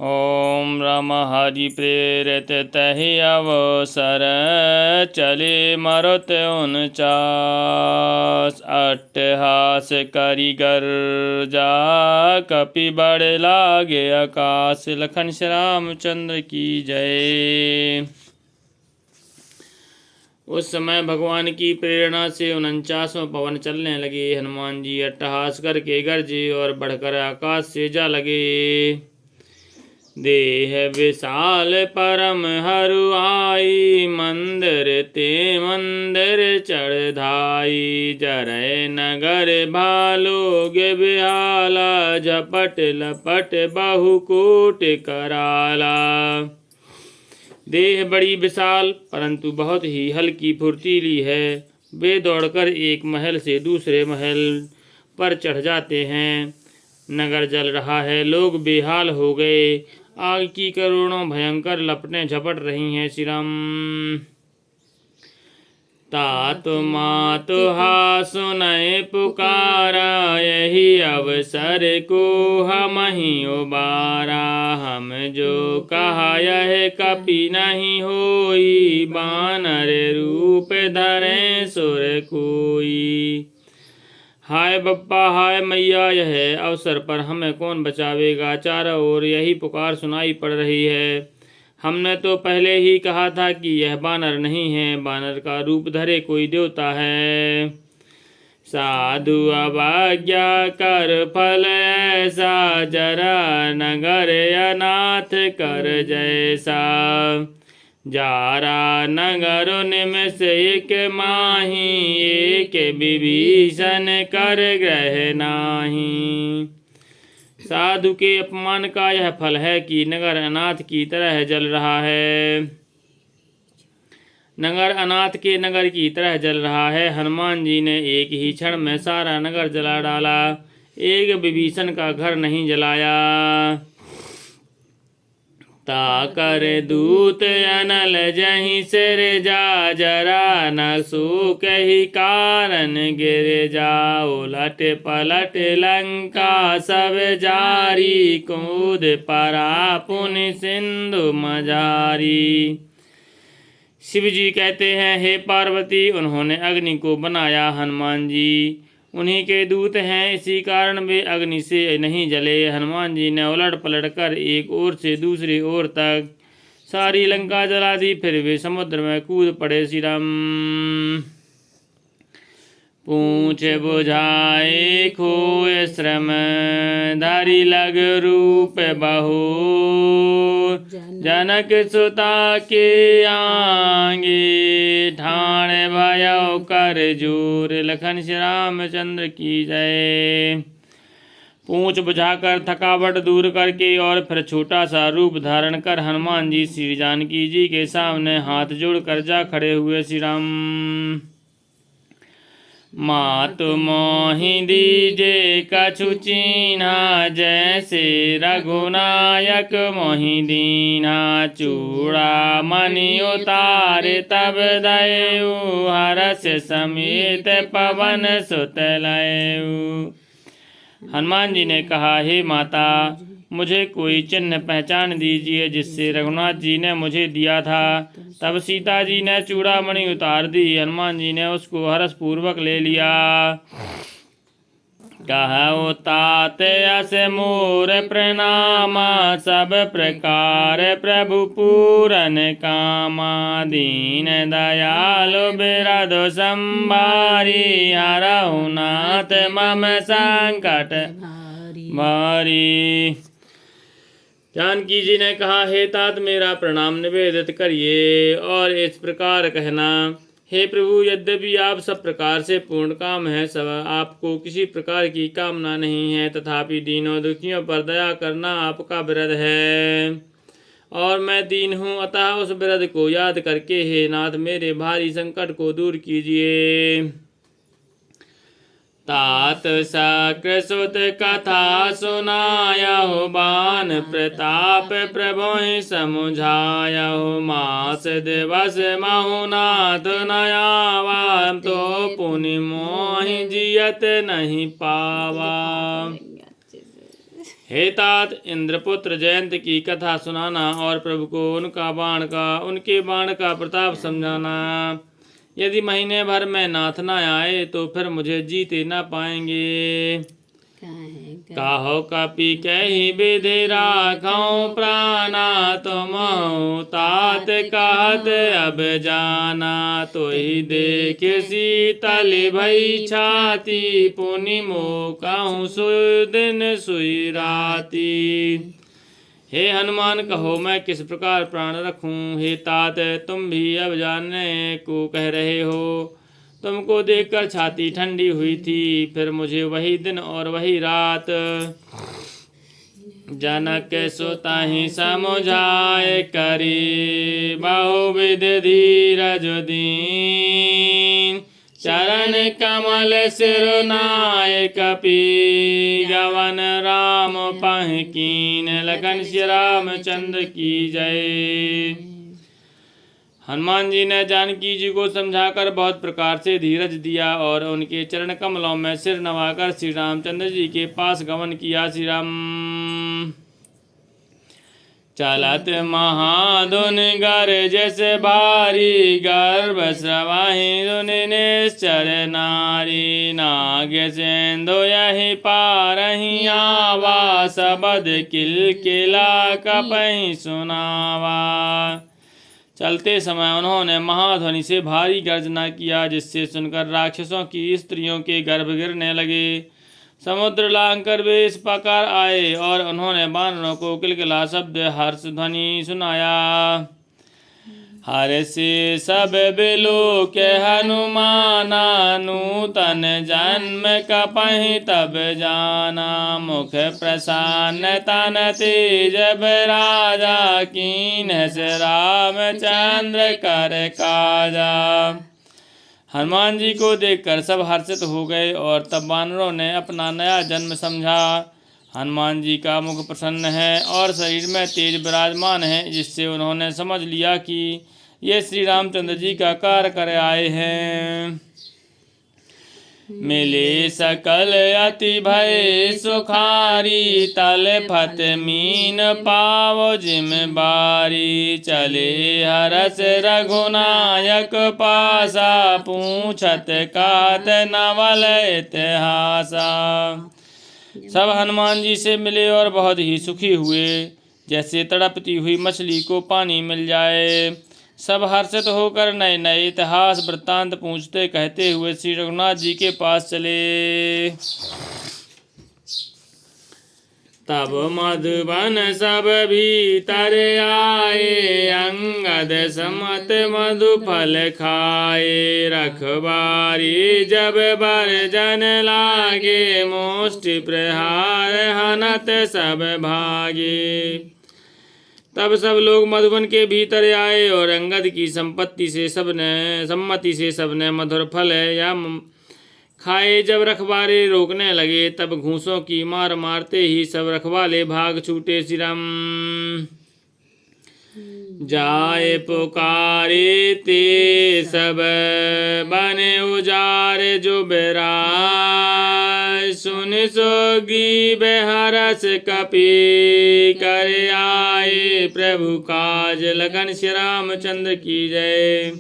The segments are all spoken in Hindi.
ओम राम हरि प्रेरित तहि अवसर चले मरुत 49 अट्टहास करिगर जा कपि बड़ लागे आकाश। लखन श्री रामचंद्र की जय। उस समय भगवान की प्रेरणा से 49वां पवन चलने लगे। हनुमान जी अट्टहास करके गरजे और बढ़कर आकाश से जा लगे। देह विशाल परम हरुआई मंदिर ते मंदिर चढ़ धाई। जरय नगर भालोग बिहाला झपट लपट बहुकूट कराला। देह बड़ी विशाल परंतु बहुत ही हल्की फुर्तीली है। वे दौड़कर एक महल से दूसरे महल पर चढ़ जाते हैं। नगर जल रहा है, लोग बेहाल हो गए। आग की करोड़ों भयंकर लपटें झपट रही हैं। श्री राम तातु मातु हा सुनय पुकारा। यही अवसर को हम ही उबारा। हम जो कहा यह कपि नहीं होई। बानर रूप धरे सुर कोई। हाय बप्पा हाय मैया, यह अवसर पर हमें कौन बचावेगा। चारों ओर यही पुकार सुनाई पड़ रही है। हमने तो पहले ही कहा था कि यह बानर नहीं है, बानर का रूप धरे कोई देवता है। साधु अवज्ञा कर फल ऐसा। जरा नगर अनाथ कर जैसा। जारा नगर निमिष एक माही। एक विभीषण कर ग्रह नाही। साधु के अपमान का यह फल है कि नगर अनाथ की तरह जल रहा है। नगर अनाथ के नगर की तरह जल रहा है। हनुमान जी ने एक ही क्षण में सारा नगर जला डाला। एक विभीषण का घर नहीं जलाया। ताकर दूत अनल जहीं सिर जा। जरा न सूख ही कारण गिर जा। उलट पलट लंका सब जारी। कूद परा पुनि सिंधु मझारी। शिव जी कहते हैं, हे पार्वती, उन्होंने अग्नि को बनाया। हनुमान जी उन्हीं के दूत हैं, इसी कारण वे अग्नि से नहीं जले। हनुमान जी ने उलट पलट कर एक ओर से दूसरी ओर तक सारी लंका जला दी। फिर वे समुद्र में कूद पड़े। श्री राम पूछ बुझाए खोए श्रम। धारी लग रूप बहु। जनक सुता के आंगे। ठाण भयो कर जोर। लखन श्री रामचंद्र की जय। पूंछ बुझाकर थकावट दूर करके और फिर छोटा सा रूप धारण कर हनुमान जी श्री जानकी जी के सामने हाथ जोड़कर जा खड़े हुए। श्री राम मातु मोहि दीजे कछु चीन्हा। जैसे रघुनायक मोहि दीन्हा। चूड़ा मणि उतारे तब दयऊ। हरस समेत पवन सुत लयऊ। हनुमान जी ने कहा, हे माता, मुझे कोई चिन्ह पहचान दीजिए जिससे रघुनाथ जी ने मुझे दिया था। तब सीता जी ने चूड़ामणि उतार दी। हनुमान जी ने उसको हर्ष पूर्वक ले लिया। कहु तात यस मोर प्रणामा। सब प्रकार प्रभु पूरन कामा। दीन दयालु बिरधु संभारी। हरहु नाथ मम संकट भारी। जानकी जी ने कहा, हे तात, मेरा प्रणाम निवेदित करिए और इस प्रकार कहना, हे प्रभु, यद्यपि आप सब प्रकार से पूर्ण काम है, सब आपको किसी प्रकार की कामना नहीं है, तथापि दीनों दुखियों पर दया करना आपका विरध है और मैं दीन हूँ। अतः उस विरध को याद करके हे नाथ, मेरे भारी संकट को दूर कीजिए। तात शक्र सुत कथा सुनायहु। बान प्रताप प्रभु समुझायहु। मास दिवस महु नाथ नयावा। तो पुनि मोहि जियत नहीं पावा। हे तात, इंद्रपुत्र जयंत की कथा सुनाना और प्रभु को उनके बाण का प्रताप समझाना। यदि महीने भर में नाथ न आए तो फिर मुझे जीते न पाएंगे। काहो कपि कही विधि राखौ प्राणा, तुम तात कहत अब जाना। तो ही देख शीतल भई छाती, पुनि मोह कहूँ सुई दिन सुई राती। हे हनुमान, कहो मैं किस प्रकार प्राण रखूं। हे तात, तुम भी अब जानने को कह रहे हो। तुमको देखकर छाती ठंडी हुई थी, फिर मुझे वही दिन और वही रात। जनक सुताहि समुझाए करी, बहुविध धीरज दीन। चरण कमल सिरुनाय कपि, गवन राम पहि कीन। लगन श्री रामचंद्र की जय। हनुमान जी ने जानकी जी को समझाकर बहुत प्रकार से धीरज दिया और उनके चरण कमलों में सिर नवाकर श्री रामचंद्र जी के पास गमन किया। श्री राम चलत महाधुन गरजस भारी, गर्भ स्रवाहि धुन निश्चर नारी। नाग सिंधु यही पारहि आवा, सबद किलकिला कपहि सुनावा। चलते समय उन्होंने महाध्वनि से भारी गर्जना किया, जिससे सुनकर राक्षसों की स्त्रियों के गर्भ गिरने लगे। समुद्र लांघकर वे इस प्रकार आए और उन्होंने वानरों को किलकिला शब्द हर्ष ध्वनि सुनाया। हर्ष सब बिलो के हनुमाना, नूतन जन्म कपहि तब जाना। मुख प्रसन्न तन तेज राजा, कीन रामचंद्र कर काजा। हनुमान जी को देखकर सब हर्षित हो गए और तब वानरों ने अपना नया जन्म समझा। हनुमान जी का मुख प्रसन्न है और शरीर में तेज विराजमान है, जिससे उन्होंने समझ लिया कि ये श्री रामचंद्र जी का कार्य कर आए हैं। मिले सकल अति भय सुखारी, तल फत मीन पावो जिम्मेवारी। चले हरस रघुनायक पासा, पूछत कहत नवल इतिहासा। सब हनुमान जी से मिले और बहुत ही सुखी हुए, जैसे तड़पती हुई मछली को पानी मिल जाए। सब हर्षित होकर नए नए इतिहास वृत्तांत पूछते कहते हुए श्री रघुनाथ जी के पास चले। तब मधुबन सब भीतर आए, अंगद समत मधु फल खाए। रखबारी जब बरजन लागे, मुष्टि प्रहार हनत सब भागे। तब सब लोग मधुबन के भीतर आए और अंगद की सम्मति से सबने मधुर फल या खाए। जब रखवारे रोकने लगे, तब घूंसों की मार मारते ही सब रखवाले भाग छूटे। श्री राम जाए पुकारे ते सब, बने उजारे जो बेराय। सुन सोगी बेहरस कपि, कर आए प्रभु काज। लगन श्री रामचंद्र की जय।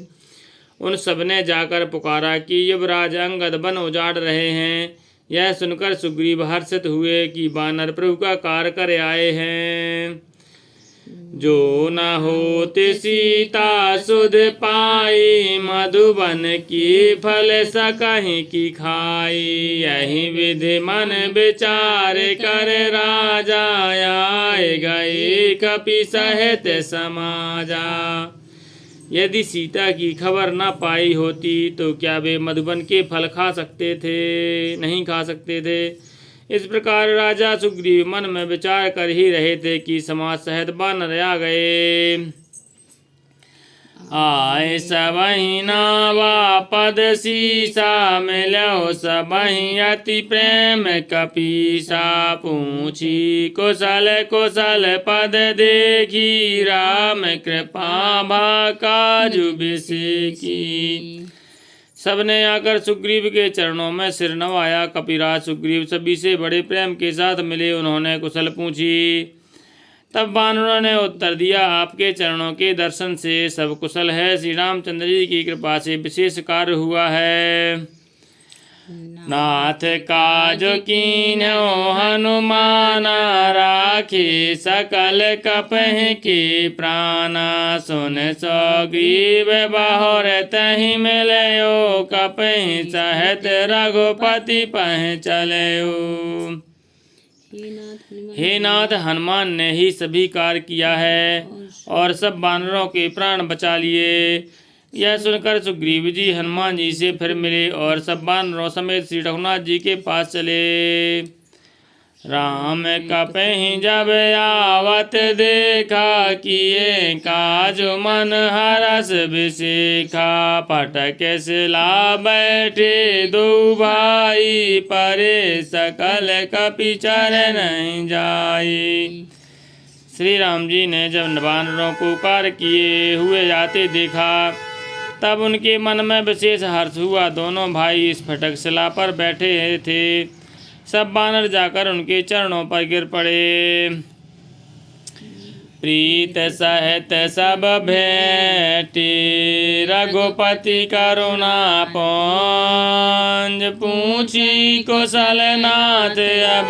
उन सब ने जाकर पुकारा कि युवराज अंगद वन उजाड़ रहे हैं। यह सुनकर सुग्रीव हर्षित हुए कि वानर प्रभु का कार्य कर आए हैं। जो न होते सीता सुध पाई, मधुबन की फल सकहि की खाई। यही विधि मन विचार कर राजा, आए गए कपि सहित समाजा। यदि सीता की खबर न पाई होती तो क्या वे मधुबन के फल खा सकते थे? नहीं खा सकते थे। इस प्रकार राजा सुग्रीव मन में विचार कर ही रहे थे कि समाज सहित वानर आ गए। आए सबहि नावा पद सीसा, मिलो सबहि अति प्रेम कपीसा। पूछी कुशल कुशल पद देखी, राम कृपा भा काजु बिसेकी। सबने आकर सुग्रीव के चरणों में सिर नवाया। कपिराज सुग्रीव सभी से बड़े प्रेम के साथ मिले, उन्होंने कुशल पूछी। तब वानरों ने उत्तर दिया, आपके चरणों के दर्शन से सब कुशल है। श्री रामचंद्र जी की कृपा से विशेष कार्य हुआ है। नाथ काज कीन्हो हनुमाना, राखे सकल कपहि के प्राणा। सुन सुग्रीव बहुर तहि मिलयो, कपहि सहित रघुपति पहि चलयो। हे नाथ, हनुमान ने ही सभी कार्य किया है और सब वानरों के प्राण बचा लिए। यह सुनकर सुग्रीव जी हनुमान जी से फिर मिले और सब वानरों समेत श्री रघुनाथ जी के पास चले। राम कपहि जब आवत देखा, किए काज मन हरस विशेखा। पटक सिला बैठे दो भाई, परे सकल कपि चरण जाई। श्री राम जी ने जब वानरों को कार्य किए हुए जाते देखा, तब उनके मन में विशेष हर्ष हुआ। दोनों भाई इस फटक शिला पर बैठे थे। सब वानर जाकर उनके चरणों पर गिर पड़े। प्रीत सहित सब भेंटे, रघुपति करुणा पुंज। पूछी कुशल नाथ अब,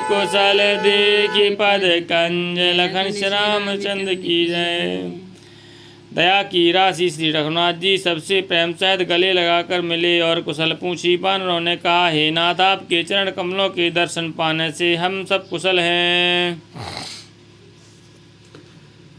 कुशल देखी पद कंज। लखन श्री रामचंद्र की जय। दया की राशि श्री रघुनाथ जी सबसे प्रेम सहित गले लगाकर मिले और कुशल पूछी। वानरों ने कहा, हे नाथ, आपके चरण कमलों के दर्शन पाने से हम सब कुशल हैं।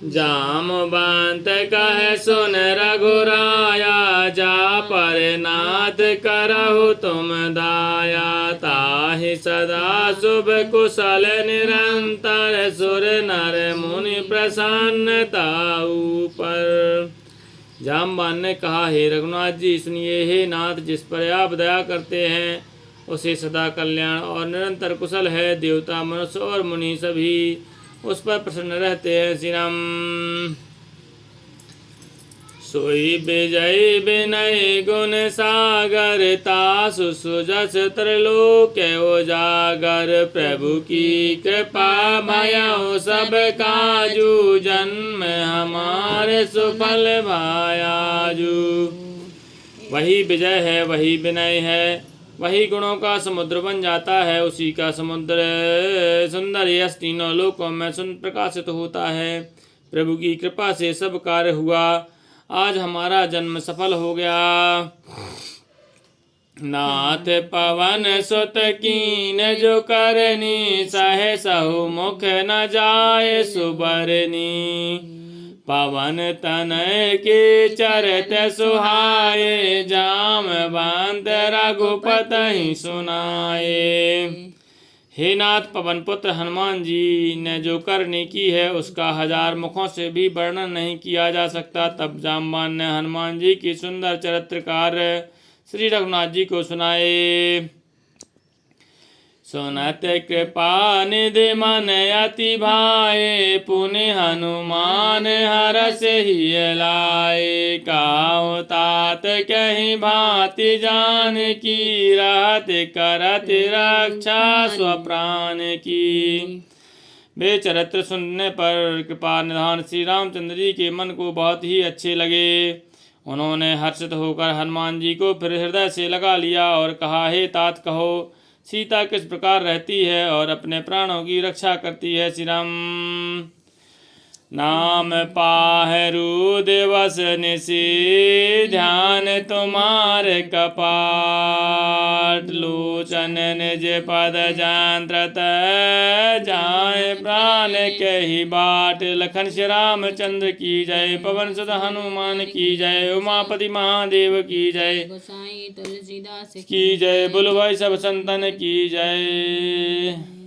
जामवंत कह सुन रघुराया, जा पर नाथ करहु तुम दाया। ताहि सदा शुभ कुशल निरंतर, सुर नर मुनि प्रसन्नता ऊपर। जामवान ने कहा, हे रघुनाथ जी सुनिए। हे नाथ, जिस पर आप दया करते हैं उसे सदा कल्याण और निरंतर कुशल है। देवता मनुष्य और मुनि सभी उस पर प्रसन्न रहते हैं। श्री राम। सोई विजय विनय गुण सागर, तासु सुजस त्रिलोक उजागर। प्रभु की कृपा भयउ सब काजू, जन्म हमारे सुफल भायाजू। वही विजय है, वही विनय है, वही गुणों का समुद्र बन जाता है। उसी का समुद्र सुंदर यश तीनों लोकों में सुंदर प्रकाशित होता है। प्रभु की कृपा से सब कार्य हुआ। आज हमारा जन्म सफल हो गया। नाथ पवन सुत कीन जो करनी, सहे सहु मुख न जाए सुबरनी। पवन तनय के चरत सुहाए, जामवंत रघुपति सुनाए। हे नाथ, पवन पुत्र हनुमान जी ने जो करनी की है उसका 1000 मुखों से भी वर्णन नहीं किया जा सकता। तब जामवान ने हनुमान जी की सुंदर चरित्र कार्य श्री रघुनाथ जी को सुनाए। सुनत कृपा निधि मन अति भाए, पुण्य हनुमान हरस ही लाए। काहु तात कहीं भांति जान की, रहत करत रक्षा स्वप्राण की। वे चरित्र सुनने पर कृपा निधान श्री रामचंद्र जी के मन को बहुत ही अच्छे लगे। उन्होंने हर्षित होकर हनुमान जी को फिर हृदय से लगा लिया और कहा, हे तात, कहो सीता किस प्रकार रहती है और अपने प्राणों की रक्षा करती है। श्री राम। नाम पाहरू दिवस निशि, ध्यान तुम्हारे कपाट। लोचन निज पद जानत्रत, जाए प्राण कही बाट। लखन श्री रामचंद्र की जय। पवन सुत हनुमान की जय। उमापति महादेव की जय। गोसाई तुलसीदास की जय। बोलो भाई सब संतन की जय।